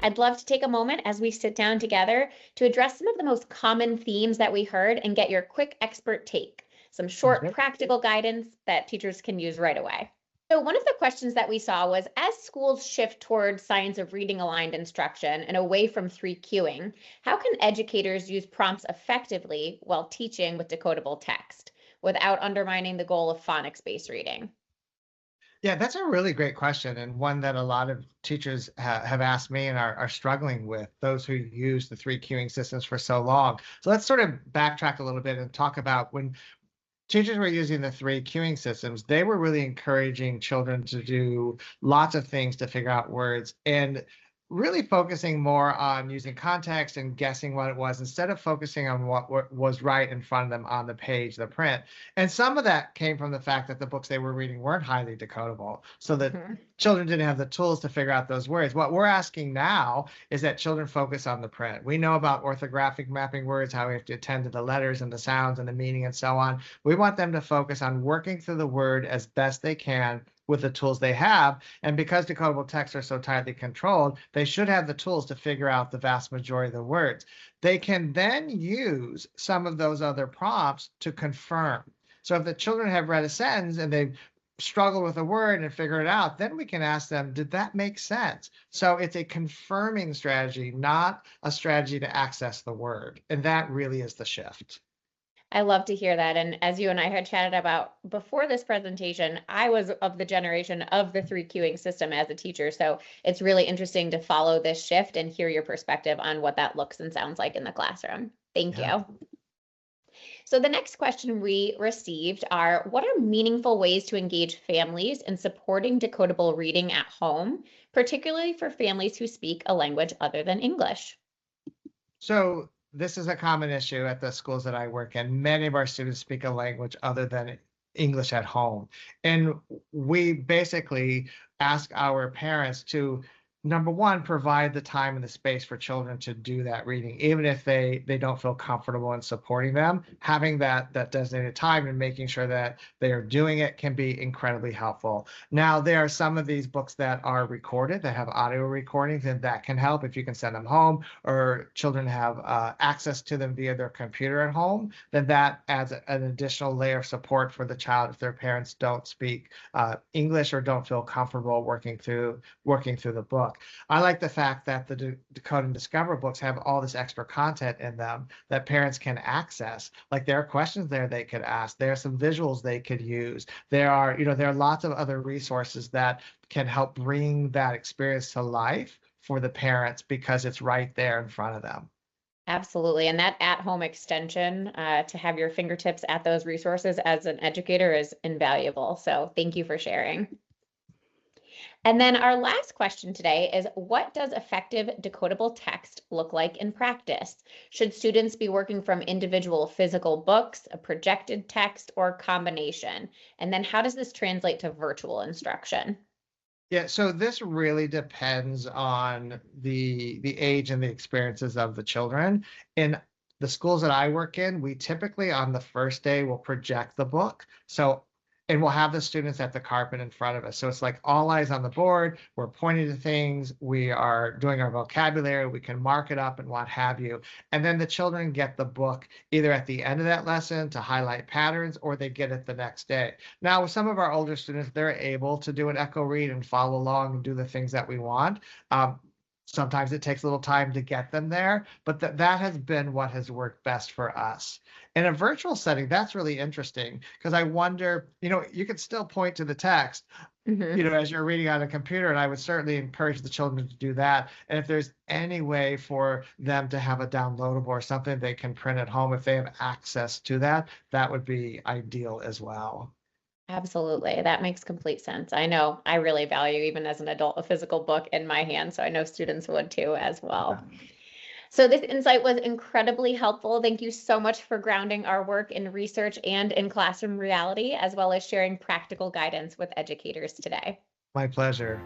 I'd love to take a moment as we sit down together to address some of the most common themes that we heard and get your quick expert take, some short practical guidance that teachers can use right away. So one of the questions that we saw was, as schools shift toward science of reading aligned instruction and away from 3Qing, how can educators use prompts effectively while teaching with decodable text without undermining the goal of phonics-based reading? Yeah, that's a really great question, and one that a lot of teachers have asked me and are struggling with, those who use the three queuing systems for so long. So let's sort of backtrack a little bit and talk about when teachers were using the three queuing systems, they were really encouraging children to do lots of things to figure out words and really focusing more on using context and guessing what it was instead of focusing on what was right in front of them on the page, the print. And some of that came from the fact that the books they were reading weren't highly decodable. So that children didn't have the tools to figure out those words. What we're asking now is that children focus on the print. We know about orthographic mapping words, how we have to attend to the letters and the sounds and the meaning and so on. We want them to focus on working through the word as best they can with the tools they have. And because decodable texts are so tightly controlled, they should have the tools to figure out the vast majority of the words. They can then use some of those other prompts to confirm. So if the children have read a sentence and they've struggled with a word and figure it out, then we can ask them, did that make sense? So it's a confirming strategy, not a strategy to access the word. And that really is the shift. I love to hear that. And as you and I had chatted about before this presentation, I was of the generation of the 3Qing system as a teacher. So it's really interesting to follow this shift and hear your perspective on what that looks and sounds like in the classroom. Thank you. So the next question we received are, what are meaningful ways to engage families in supporting decodable reading at home, particularly for families who speak a language other than English? So this is a common issue at the schools that I work in. Many of our students speak a language other than English at home. And we basically ask our parents to, number one, provide the time and the space for children to do that reading, even if they don't feel comfortable in supporting them. Having that designated time and making sure that they are doing it can be incredibly helpful. Now, there are some of these books that are recorded, that have audio recordings, and that can help if you can send them home or children have access to them via their computer at home. Then that adds an additional layer of support for the child if their parents don't speak English or don't feel comfortable working through the book. I like the fact that the Decode and Discover books have all this extra content in them that parents can access. Like, there are questions there they could ask. There are some visuals they could use. There are lots of other resources that can help bring that experience to life for the parents because it's right there in front of them. Absolutely. And that at-home extension to have your fingertips at those resources as an educator is invaluable. So thank you for sharing. And then our last question today is, what does effective decodable text look like in practice? Should students be working from individual physical books, a projected text, or combination? And then how does this translate to virtual instruction? Yeah, so this really depends on the age and the experiences of the children. In the schools that I work in, we typically on the first day will project the book. And we'll have the students at the carpet in front of us. So it's like all eyes on the board. We're pointing to things. We are doing our vocabulary. We can mark it up and what have you. And then the children get the book either at the end of that lesson to highlight patterns, or they get it the next day. Now, with some of our older students, they're able to do an echo read and follow along and do the things that we want. Sometimes it takes a little time to get them there, but that has been what has worked best for us. In a virtual setting, that's really interesting because I wonder, you could still point to the text, as you're reading on a computer, and I would certainly encourage the children to do that. And if there's any way for them to have a downloadable or something they can print at home, if they have access to that, that would be ideal as well. Absolutely. That makes complete sense. I know I really value, even as an adult, a physical book in my hand. So I know students would too as well. So this insight was incredibly helpful. Thank you so much for grounding our work in research and in classroom reality, as well as sharing practical guidance with educators today. My pleasure.